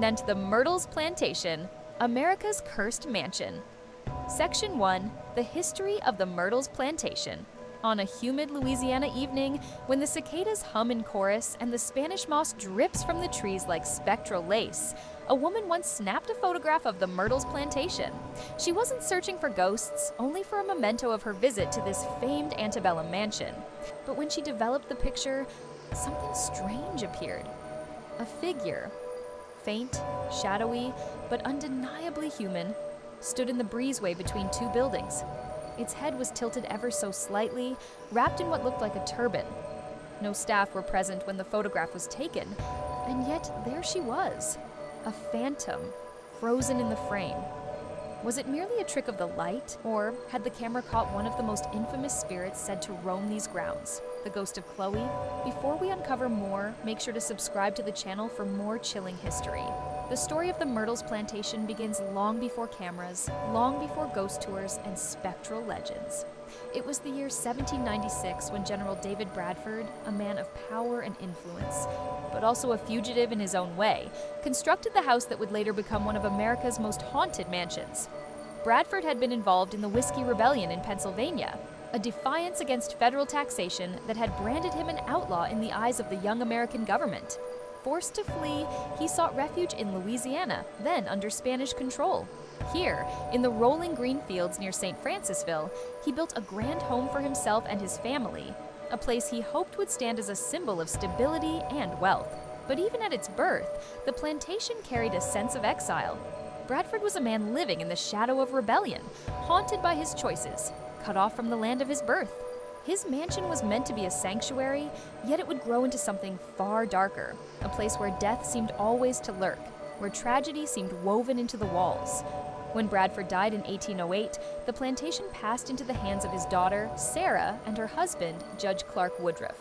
then to the Myrtles Plantation, America's Cursed Mansion. Section 1. The History of the Myrtles Plantation. On a humid Louisiana evening, when the cicadas hum in chorus and the Spanish moss drips from the trees like spectral lace, a woman once snapped a photograph of the Myrtles Plantation. She wasn't searching for ghosts, only for a memento of her visit to this famed antebellum mansion. But when she developed the picture, something strange appeared. A figure, faint, shadowy, but undeniably human, stood in the breezeway between two buildings. Its head was tilted ever so slightly, wrapped in what looked like a turban. No staff were present when the photograph was taken, and yet there she was, a phantom, frozen in the frame. Was it merely a trick of the light, or had the camera caught one of the most infamous spirits said to roam these grounds, the ghost of Chloe? Before we uncover more, make sure to subscribe to the channel for more chilling history. The story of the Myrtles Plantation begins long before cameras, long before ghost tours and spectral legends. It was the year 1796 when General David Bradford, a man of power and influence, but also a fugitive in his own way, constructed the house that would later become one of America's most haunted mansions. Bradford had been involved in the Whiskey Rebellion in Pennsylvania, a defiance against federal taxation that had branded him an outlaw in the eyes of the young American government. Forced to flee, he sought refuge in Louisiana, then under Spanish control. Here, in the rolling green fields near St. Francisville, he built a grand home for himself and his family, a place he hoped would stand as a symbol of stability and wealth. But even at its birth, the plantation carried a sense of exile. Bradford was a man living in the shadow of rebellion, haunted by his choices, cut off from the land of his birth. His mansion was meant to be a sanctuary, yet it would grow into something far darker, a place where death seemed always to lurk, where tragedy seemed woven into the walls. When Bradford died in 1808, the plantation passed into the hands of his daughter, Sarah, and her husband, Judge Clark Woodruff.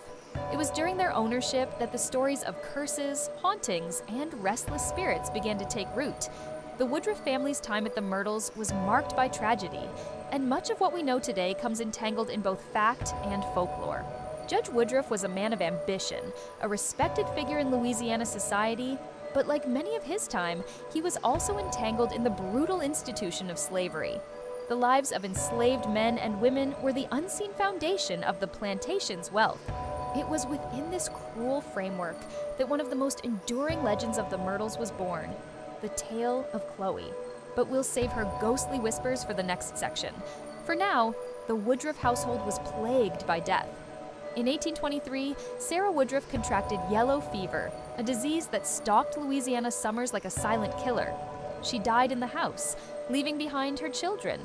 It was during their ownership that the stories of curses, hauntings, and restless spirits began to take root. The Woodruff family's time at the Myrtles was marked by tragedy, and much of what we know today comes entangled in both fact and folklore. Judge Woodruff was a man of ambition, a respected figure in Louisiana society, but like many of his time, he was also entangled in the brutal institution of slavery. The lives of enslaved men and women were the unseen foundation of the plantation's wealth. It was within this cruel framework that one of the most enduring legends of the Myrtles was born, the tale of Chloe. But we'll save her ghostly whispers for the next section. For now, the Woodruff household was plagued by death. In 1823, Sarah Woodruff contracted yellow fever, a disease that stalked Louisiana summers like a silent killer. She died in the house, leaving behind her children.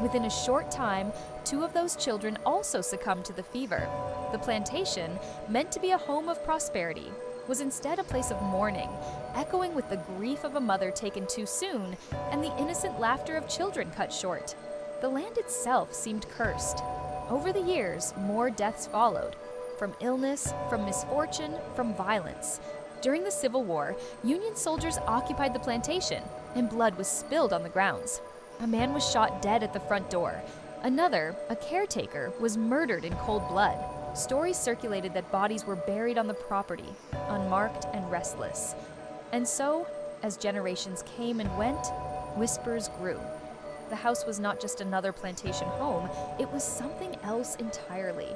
Within a short time, 2 of those children also succumbed to the fever. The plantation, meant to be a home of prosperity, was instead a place of mourning, echoing with the grief of a mother taken too soon and the innocent laughter of children cut short. The land itself seemed cursed. Over the years, more deaths followed, from illness, from misfortune, from violence. During the Civil War, Union soldiers occupied the plantation, and blood was spilled on the grounds. A man was shot dead at the front door. Another, a caretaker, was murdered in cold blood. Stories circulated that bodies were buried on the property, unmarked and restless. And so, as generations came and went, whispers grew. The house was not just another plantation home, it was something else entirely.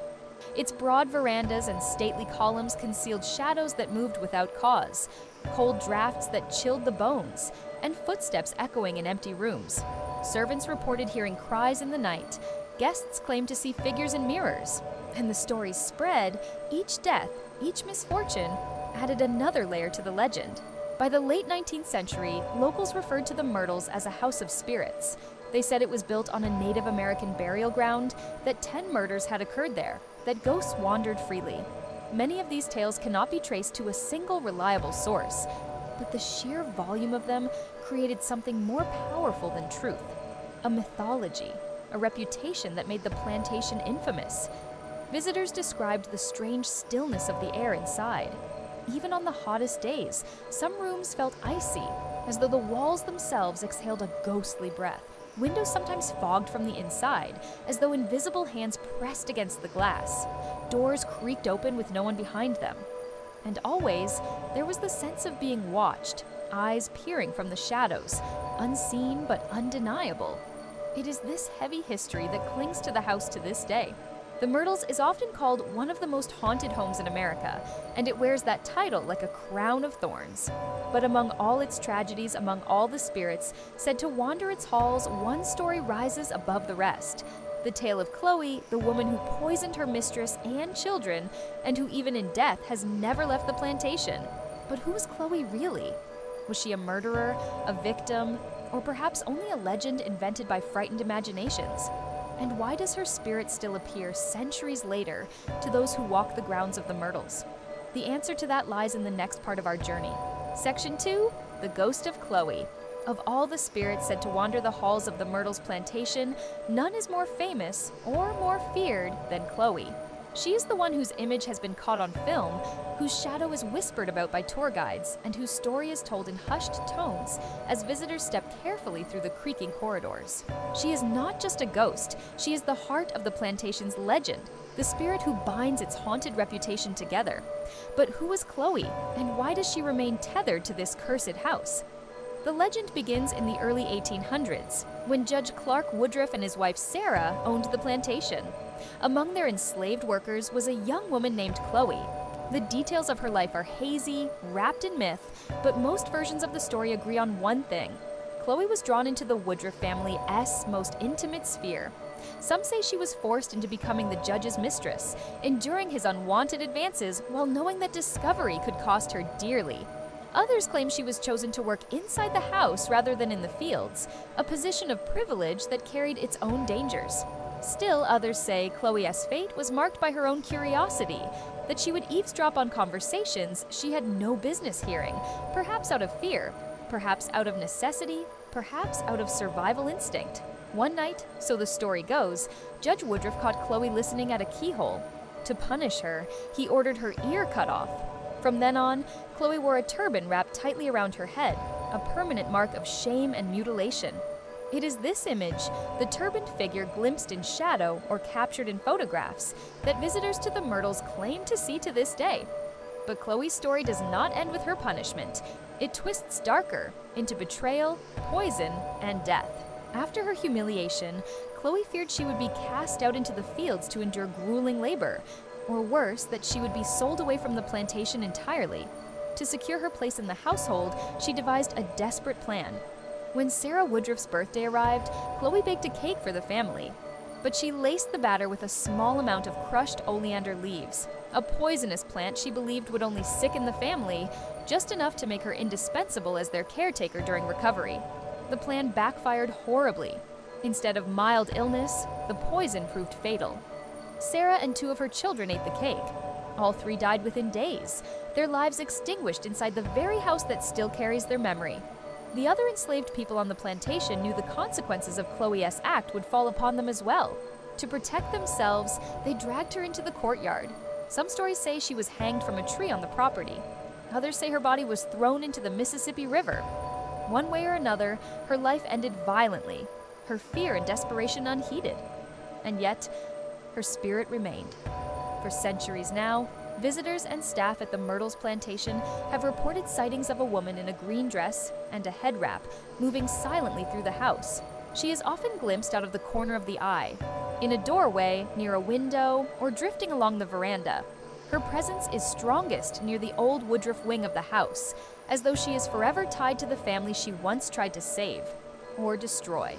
Its broad verandas and stately columns concealed shadows that moved without cause, cold drafts that chilled the bones, and footsteps echoing in empty rooms. Servants reported hearing cries in the night. Guests claimed to see figures in mirrors. And the stories spread, each death, each misfortune, added another layer to the legend. By the late 19th century, locals referred to the Myrtles as a house of spirits. They said it was built on a Native American burial ground, that 10 murders had occurred there, that ghosts wandered freely. Many of these tales cannot be traced to a single reliable source, but the sheer volume of them created something more powerful than truth, a mythology, a reputation that made the plantation infamous. Visitors described the strange stillness of the air inside. Even on the hottest days, some rooms felt icy, as though the walls themselves exhaled a ghostly breath. Windows sometimes fogged from the inside, as though invisible hands pressed against the glass. Doors creaked open with no one behind them. And always, there was the sense of being watched, eyes peering from the shadows, unseen but undeniable. It is this heavy history that clings to the house to this day. The Myrtles is often called one of the most haunted homes in America, and it wears that title like a crown of thorns. But among all its tragedies, among all the spirits said to wander its halls, one story rises above the rest. The tale of Chloe, the woman who poisoned her mistress and children, and who even in death has never left the plantation. But who was Chloe really? Was she a murderer, a victim, or perhaps only a legend invented by frightened imaginations? And why does her spirit still appear centuries later to those who walk the grounds of the Myrtles? The answer to that lies in the next part of our journey. Section 2, The Ghost of Chloe. Of all the spirits said to wander the halls of the Myrtles Plantation, none is more famous or more feared than Chloe. She is the one whose image has been caught on film, whose shadow is whispered about by tour guides, and whose story is told in hushed tones as visitors step carefully through the creaking corridors. She is not just a ghost, she is the heart of the plantation's legend, the spirit who binds its haunted reputation together. But who is Chloe, and why does she remain tethered to this cursed house? The legend begins in the early 1800s, when Judge Clark Woodruff and his wife Sarah owned the plantation. Among their enslaved workers was a young woman named Chloe. The details of her life are hazy, wrapped in myth, but most versions of the story agree on one thing. Chloe was drawn into the Woodruff family's most intimate sphere. Some say she was forced into becoming the judge's mistress, enduring his unwanted advances while knowing that discovery could cost her dearly. Others claim she was chosen to work inside the house rather than in the fields, a position of privilege that carried its own dangers. Still, others say Chloe's fate was marked by her own curiosity, that she would eavesdrop on conversations she had no business hearing, perhaps out of fear, perhaps out of necessity, perhaps out of survival instinct. One night, so the story goes, Judge Woodruff caught Chloe listening at a keyhole. To punish her, he ordered her ear cut off. From then on, Chloe wore a turban wrapped tightly around her head, a permanent mark of shame and mutilation. It is this image, the turbaned figure glimpsed in shadow or captured in photographs, that visitors to the Myrtles claim to see to this day. But Chloe's story does not end with her punishment. It twists darker, into betrayal, poison, and death. After her humiliation, Chloe feared she would be cast out into the fields to endure grueling labor, or worse, that she would be sold away from the plantation entirely. To secure her place in the household, she devised a desperate plan. When Sarah Woodruff's birthday arrived, Chloe baked a cake for the family. But she laced the batter with a small amount of crushed oleander leaves, a poisonous plant she believed would only sicken the family, just enough to make her indispensable as their caretaker during recovery. The plan backfired horribly. Instead of mild illness, the poison proved fatal. Sarah and 2 of her children ate the cake. All 3 died within days, their lives extinguished inside the very house that still carries their memory. The other enslaved people on the plantation knew the consequences of Chloe's act would fall upon them as well. To protect themselves, they dragged her into the courtyard. Some stories say she was hanged from a tree on the property. Others say her body was thrown into the Mississippi River. One way or another, her life ended violently, her fear and desperation unheeded. And yet, her spirit remained. For centuries now, visitors and staff at the Myrtles Plantation have reported sightings of a woman in a green dress and a head wrap moving silently through the house. She is often glimpsed out of the corner of the eye, in a doorway, near a window, or drifting along the veranda. Her presence is strongest near the old Woodruff wing of the house, as though she is forever tied to the family she once tried to save or destroy.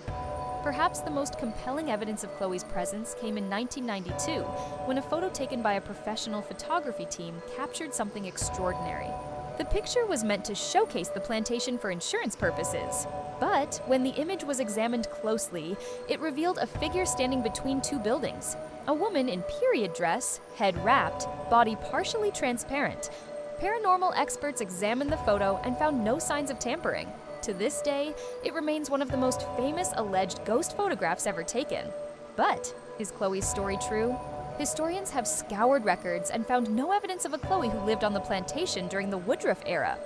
Perhaps the most compelling evidence of Chloe's presence came in 1992, when a photo taken by a professional photography team captured something extraordinary. The picture was meant to showcase the plantation for insurance purposes, but when the image was examined closely, it revealed a figure standing between 2 buildings. A woman in period dress, head wrapped, body partially transparent. Paranormal experts examined the photo and found no signs of tampering. To this day, it remains one of the most famous alleged ghost photographs ever taken. But is Chloe's story true? Historians have scoured records and found no evidence of a Chloe who lived on the plantation during the Woodruff era,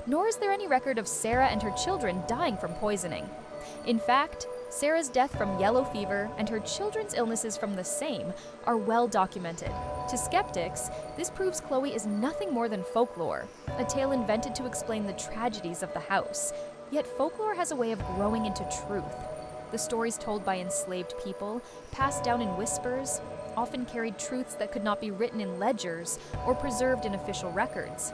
nor is there any record of Sarah and her children dying from poisoning. In fact, Sarah's death from yellow fever and her children's illnesses from the same are well documented. To skeptics, this proves Chloe is nothing more than folklore, a tale invented to explain the tragedies of the house. Yet folklore has a way of growing into truth. The stories told by enslaved people, passed down in whispers, often carried truths that could not be written in ledgers or preserved in official records.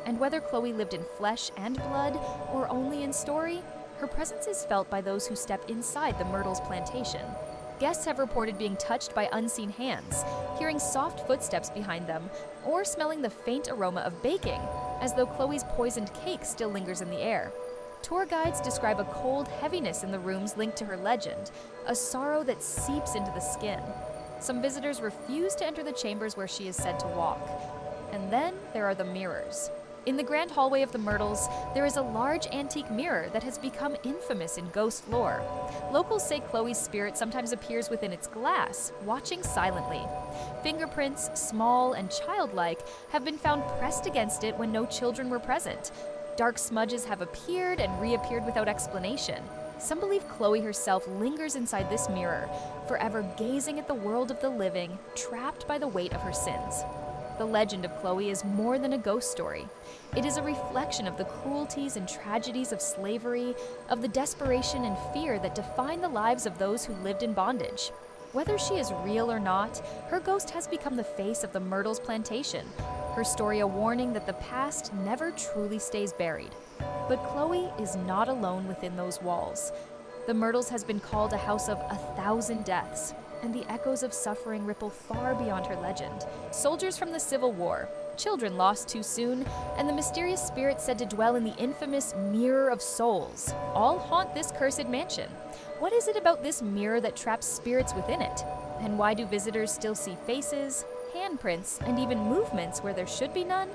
And whether Chloe lived in flesh and blood or only in story, her presence is felt by those who step inside the Myrtles Plantation. Guests have reported being touched by unseen hands, hearing soft footsteps behind them, or smelling the faint aroma of baking, as though Chloe's poisoned cake still lingers in the air. Tour guides describe a cold heaviness in the rooms linked to her legend, a sorrow that seeps into the skin. Some visitors refuse to enter the chambers where she is said to walk. And then there are the mirrors. In the grand hallway of the Myrtles, there is a large antique mirror that has become infamous in ghost lore. Locals say Chloe's spirit sometimes appears within its glass, watching silently. Fingerprints, small and childlike, have been found pressed against it when no children were present. Dark smudges have appeared and reappeared without explanation. Some believe Chloe herself lingers inside this mirror, forever gazing at the world of the living, trapped by the weight of her sins. The legend of Chloe is more than a ghost story. It is a reflection of the cruelties and tragedies of slavery, of the desperation and fear that define the lives of those who lived in bondage. Whether she is real or not, her ghost has become the face of the Myrtles Plantation, her story a warning that the past never truly stays buried. But Chloe is not alone within those walls. The Myrtles has been called a house of 1,000 deaths, and the echoes of suffering ripple far beyond her legend. Soldiers from the Civil War, children lost too soon, and the mysterious spirit said to dwell in the infamous Mirror of Souls all haunt this cursed mansion. What is it about this mirror that traps spirits within it? And why do visitors still see faces, handprints, and even movements where there should be none?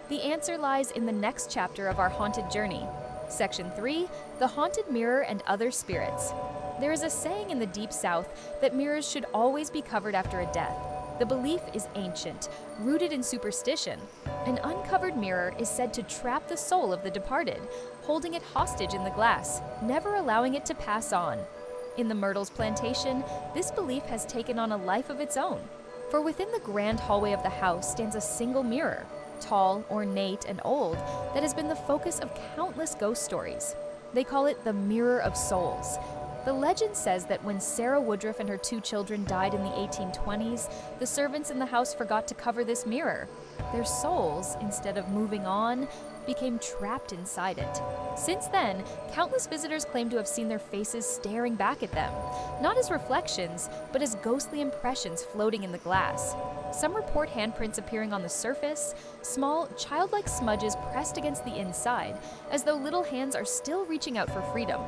The answer lies in the next chapter of our haunted journey. Section 3, The Haunted Mirror and Other Spirits. There is a saying in the Deep South that mirrors should always be covered after a death. The belief is ancient, rooted in superstition. An uncovered mirror is said to trap the soul of the departed, holding it hostage in the glass, never allowing it to pass on. In the Myrtles Plantation, this belief has taken on a life of its own. For within the grand hallway of the house stands a single mirror, tall, ornate, and old, that has been the focus of countless ghost stories. They call it the Mirror of Souls. The legend says that when Sarah Woodruff and her 2 children died in the 1820s, the servants in the house forgot to cover this mirror. Their souls, instead of moving on, became trapped inside it. Since then, countless visitors claim to have seen their faces staring back at them, not as reflections, but as ghostly impressions floating in the glass. Some report handprints appearing on the surface, small, childlike smudges pressed against the inside, as though little hands are still reaching out for freedom.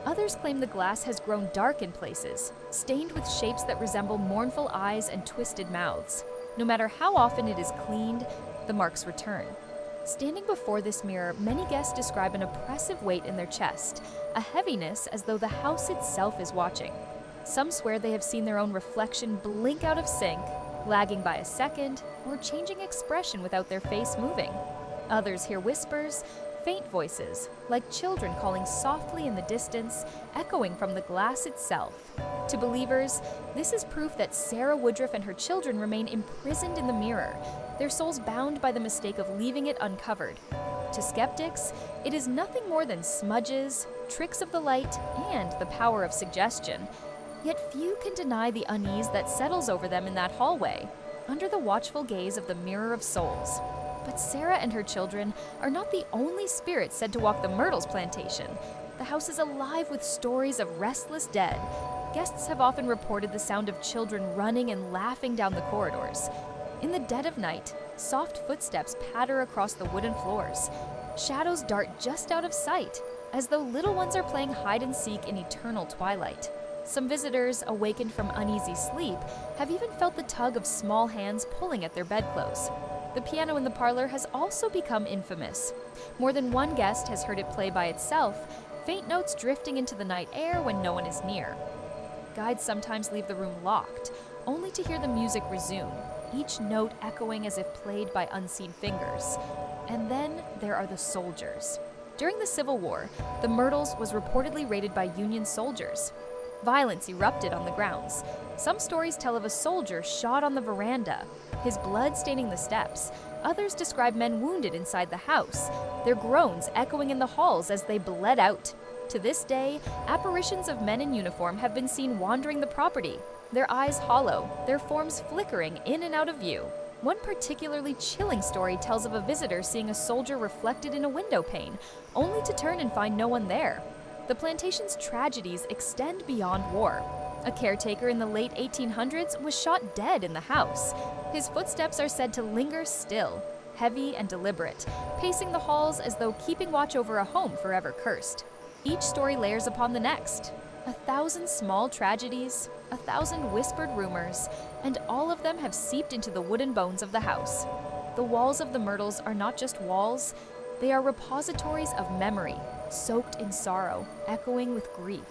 Others claim the glass has grown dark in places, stained with shapes that resemble mournful eyes and twisted mouths. No matter how often it is cleaned, the marks return. Standing before this mirror, many guests describe an oppressive weight in their chest, a heaviness as though the house itself is watching. Some swear they have seen their own reflection blink out of sync, lagging by a second, or changing expression without their face moving. Others hear whispers, faint voices, like children calling softly in the distance, echoing from the glass itself. To believers, this is proof that Sarah Woodruff and her children remain imprisoned in the mirror, their souls bound by the mistake of leaving it uncovered. To skeptics, it is nothing more than smudges, tricks of the light, and the power of suggestion. Yet few can deny the unease that settles over them in that hallway, under the watchful gaze of the Mirror of Souls. But Sarah and her children are not the only spirits said to walk the Myrtles Plantation. The house is alive with stories of restless dead. Guests have often reported the sound of children running and laughing down the corridors. In the dead of night, soft footsteps patter across the wooden floors. Shadows dart just out of sight, as though little ones are playing hide and seek in eternal twilight. Some visitors, awakened from uneasy sleep, have even felt the tug of small hands pulling at their bedclothes. The piano in the parlor has also become infamous. More than one guest has heard it play by itself, faint notes drifting into the night air when no one is near. Guides sometimes leave the room locked, only to hear the music resume, each note echoing as if played by unseen fingers. And then there are the soldiers. During the Civil War, the Myrtles was reportedly raided by Union soldiers. Violence erupted on the grounds. Some stories tell of a soldier shot on the veranda, his blood staining the steps. Others describe men wounded inside the house, their groans echoing in the halls as they bled out. To this day, apparitions of men in uniform have been seen wandering the property, their eyes hollow, their forms flickering in and out of view. One particularly chilling story tells of a visitor seeing a soldier reflected in a window pane, only to turn and find no one there. The plantation's tragedies extend beyond war. A caretaker in the late 1800s was shot dead in the house. His footsteps are said to linger still, heavy and deliberate, pacing the halls as though keeping watch over a home forever cursed. Each story layers upon the next. 1,000 small tragedies, 1,000 whispered rumors, and all of them have seeped into the wooden bones of the house. The walls of the Myrtles are not just walls, they are repositories of memory, soaked in sorrow, echoing with grief.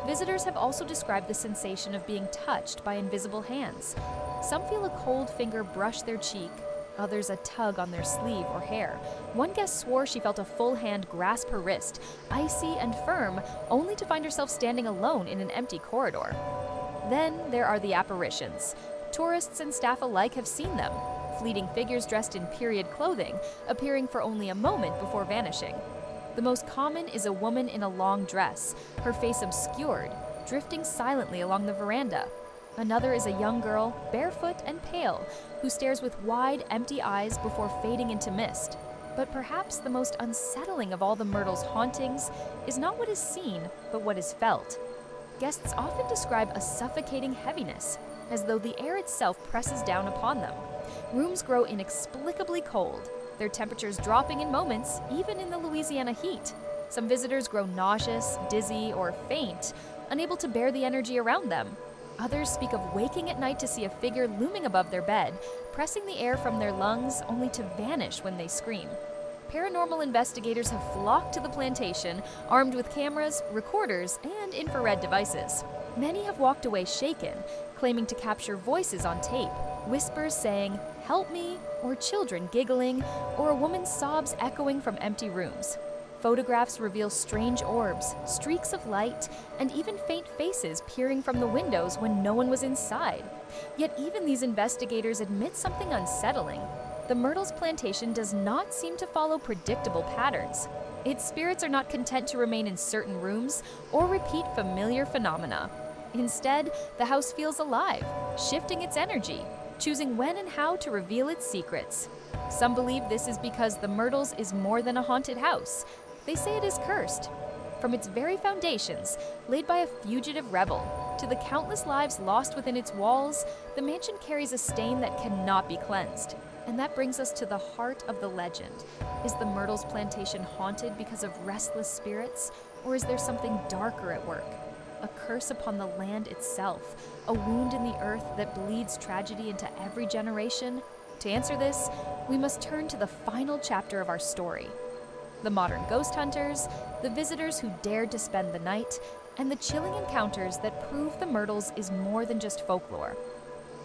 Visitors have also described the sensation of being touched by invisible hands. Some feel a cold finger brush their cheek, others a tug on their sleeve or hair. One guest swore she felt a full hand grasp her wrist, icy and firm, only to find herself standing alone in an empty corridor. Then there are the apparitions. Tourists and staff alike have seen them, fleeting figures dressed in period clothing, appearing for only a moment before vanishing. The most common is a woman in a long dress, her face obscured, drifting silently along the veranda. Another is a young girl, barefoot and pale, who stares with wide, empty eyes before fading into mist. But perhaps the most unsettling of all the Myrtles' hauntings is not what is seen, but what is felt. Guests often describe a suffocating heaviness, as though the air itself presses down upon them. Rooms grow inexplicably cold, their temperatures dropping in moments, even in the Louisiana heat. Some visitors grow nauseous, dizzy, or faint, unable to bear the energy around them. Others speak of waking at night to see a figure looming above their bed, pressing the air from their lungs only to vanish when they scream. Paranormal investigators have flocked to the plantation, armed with cameras, recorders, and infrared devices. Many have walked away shaken, claiming to capture voices on tape, whispers saying, "Help me," or children giggling, or a woman's sobs echoing from empty rooms. Photographs reveal strange orbs, streaks of light, and even faint faces peering from the windows when no one was inside. Yet even these investigators admit something unsettling. The Myrtles Plantation does not seem to follow predictable patterns. Its spirits are not content to remain in certain rooms or repeat familiar phenomena. Instead, the house feels alive, shifting its energy, choosing when and how to reveal its secrets. Some believe this is because the Myrtles is more than a haunted house. They say it is cursed. From its very foundations, laid by a fugitive rebel, to the countless lives lost within its walls, the mansion carries a stain that cannot be cleansed. And that brings us to the heart of the legend. Is the Myrtles Plantation haunted because of restless spirits, or is there something darker at work? A curse upon the land itself, a wound in the earth that bleeds tragedy into every generation? To answer this, we must turn to the final chapter of our story. The modern ghost hunters, the visitors who dared to spend the night, and the chilling encounters that prove the Myrtles is more than just folklore.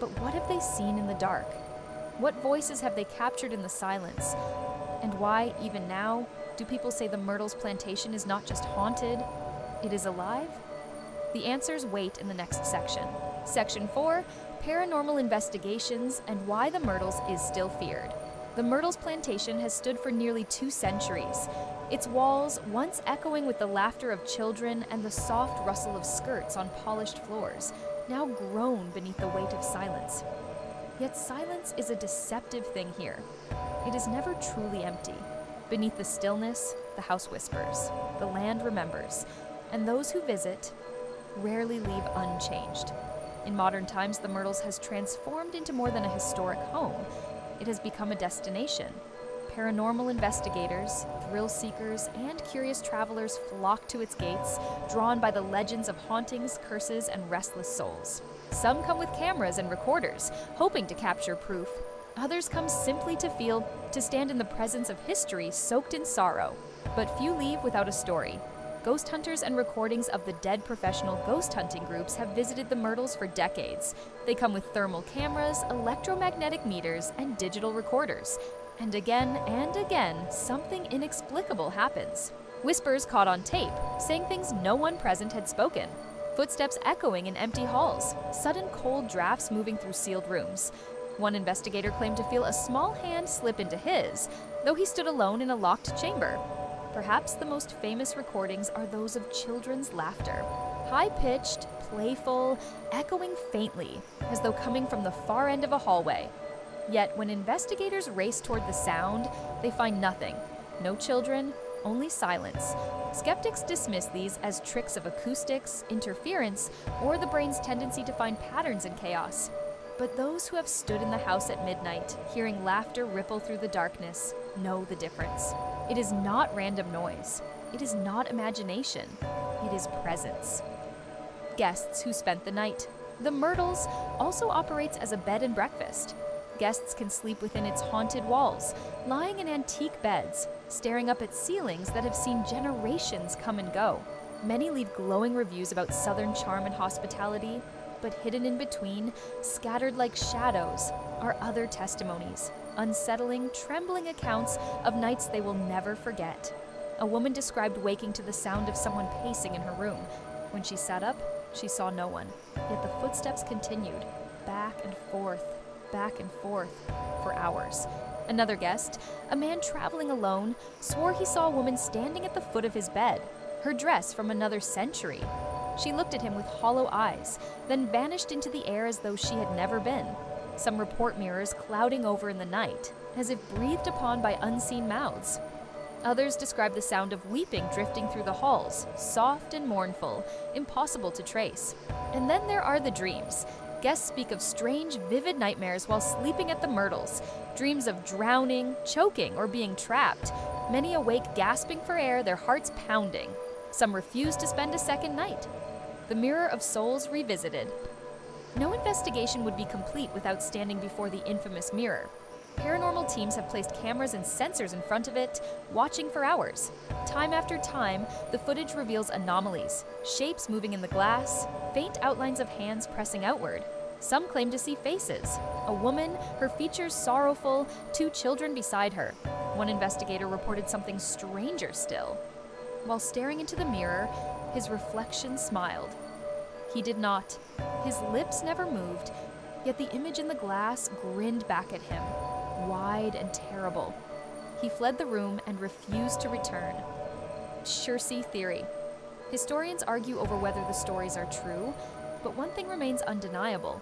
But what have they seen in the dark? What voices have they captured in the silence? And why, even now, do people say the Myrtles Plantation is not just haunted, it is alive? The answers wait in the next section. Section 4, Paranormal Investigations and Why the Myrtles is Still Feared. The Myrtles Plantation has stood for nearly 2 centuries. Its walls, once echoing with the laughter of children and the soft rustle of skirts on polished floors, now groan beneath the weight of silence. Yet silence is a deceptive thing here. It is never truly empty. Beneath the stillness, the house whispers, the land remembers, and those who visit rarely leave unchanged. In modern times, the Myrtles has transformed into more than a historic home. It has become a destination. Paranormal investigators, thrill seekers, and curious travelers flock to its gates, drawn by the legends of hauntings, curses, and restless souls. Some come with cameras and recorders, hoping to capture proof. Others come simply to stand in the presence of history soaked in sorrow. But few leave without a story. Ghost hunters and recordings of the dead professional ghost hunting groups have visited the Myrtles for decades. They come with thermal cameras, electromagnetic meters, and digital recorders. And again, something inexplicable happens. Whispers caught on tape, saying things no one present had spoken. Footsteps echoing in empty halls, sudden cold drafts moving through sealed rooms. One investigator claimed to feel a small hand slip into his, though he stood alone in a locked chamber. Perhaps the most famous recordings are those of children's laughter. High-pitched, playful, echoing faintly, as though coming from the far end of a hallway. Yet when investigators race toward the sound, they find nothing. No children, only silence. Skeptics dismiss these as tricks of acoustics, interference, or the brain's tendency to find patterns in chaos. But those who have stood in the house at midnight, hearing laughter ripple through the darkness, know the difference. It is not random noise. It is not imagination. It is presence. Guests who spent the night. The Myrtles also operates as a bed and breakfast. Guests can sleep within its haunted walls, lying in antique beds, staring up at ceilings that have seen generations come and go. Many leave glowing reviews about Southern charm and hospitality, but hidden in between, scattered like shadows, are other testimonies, unsettling, trembling accounts of nights they will never forget. A woman described waking to the sound of someone pacing in her room. When she sat up, she saw no one, yet the footsteps continued, back and forth, for hours. Another guest, a man traveling alone, swore he saw a woman standing at the foot of his bed, her dress from another century. She looked at him with hollow eyes, then vanished into the air as though she had never been. Some report mirrors clouding over in the night, as if breathed upon by unseen mouths. Others describe the sound of weeping drifting through the halls, soft and mournful, impossible to trace. And then there are the dreams. Guests speak of strange, vivid nightmares while sleeping at the Myrtles, dreams of drowning, choking, or being trapped. Many awake gasping for air, their hearts pounding. Some refuse to spend a second night. The Mirror of Souls Revisited. No investigation would be complete without standing before the infamous mirror. Paranormal teams have placed cameras and sensors in front of it, watching for hours. Time after time, the footage reveals anomalies, shapes moving in the glass, faint outlines of hands pressing outward. Some claim to see faces. A woman, her features sorrowful, two children beside her. One investigator reported something stranger still. While staring into the mirror, his reflection smiled. He did not. His lips never moved, yet the image in the glass grinned back at him, wide and terrible. He fled the room and refused to return. Shirsi theory. Historians argue over whether the stories are true, but one thing remains undeniable.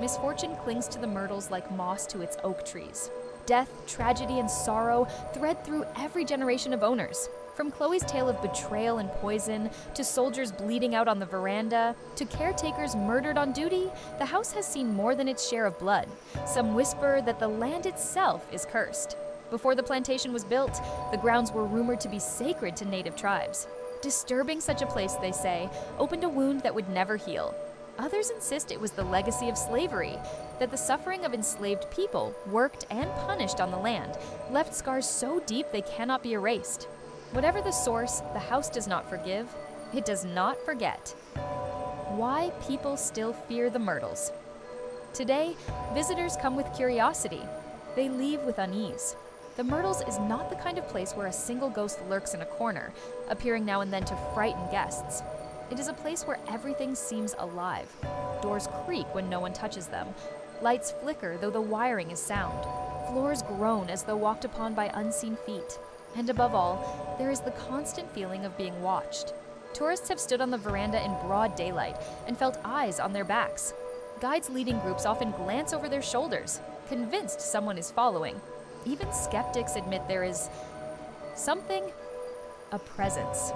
Misfortune clings to the Myrtles like moss to its oak trees. Death, tragedy, and sorrow thread through every generation of owners. From Chloe's tale of betrayal and poison, to soldiers bleeding out on the veranda, to caretakers murdered on duty, the house has seen more than its share of blood. Some whisper that the land itself is cursed. Before the plantation was built, the grounds were rumored to be sacred to native tribes. Disturbing such a place, they say, opened a wound that would never heal. Others insist it was the legacy of slavery, that the suffering of enslaved people, worked and punished on the land, left scars so deep they cannot be erased. Whatever the source, the house does not forgive. It does not forget. Why people still fear the Myrtles. Today, visitors come with curiosity. They leave with unease. The Myrtles is not the kind of place where a single ghost lurks in a corner, appearing now and then to frighten guests. It is a place where everything seems alive. Doors creak when no one touches them. Lights flicker though the wiring is sound. Floors groan as though walked upon by unseen feet. And above all, there is the constant feeling of being watched. Tourists have stood on the veranda in broad daylight and felt eyes on their backs. Guides leading groups often glance over their shoulders, convinced someone is following. Even skeptics admit there is something, a presence.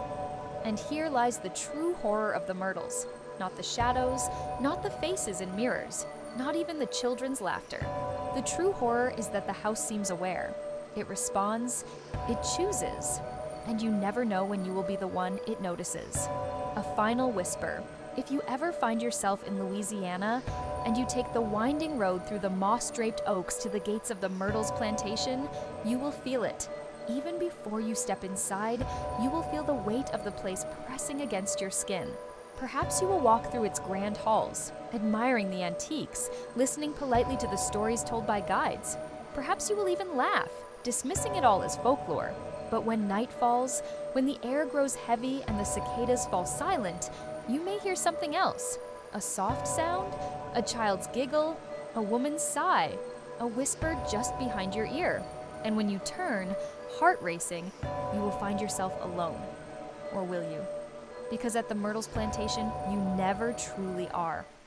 And here lies the true horror of the Myrtles. Not the shadows, not the faces in mirrors, not even the children's laughter. The true horror is that the house seems aware. It responds, it chooses, and you never know when you will be the one it notices. A final whisper. If you ever find yourself in Louisiana and you take the winding road through the moss-draped oaks to the gates of the Myrtles Plantation, you will feel it. Even before you step inside, you will feel the weight of the place pressing against your skin. Perhaps you will walk through its grand halls, admiring the antiques, listening politely to the stories told by guides. Perhaps you will even laugh, dismissing it all as folklore. But when night falls, when the air grows heavy and the cicadas fall silent, you may hear something else. A soft sound, a child's giggle, a woman's sigh, a whisper just behind your ear. And when you turn, heart racing, you will find yourself alone. Or will you? Because at the Myrtles Plantation, you never truly are.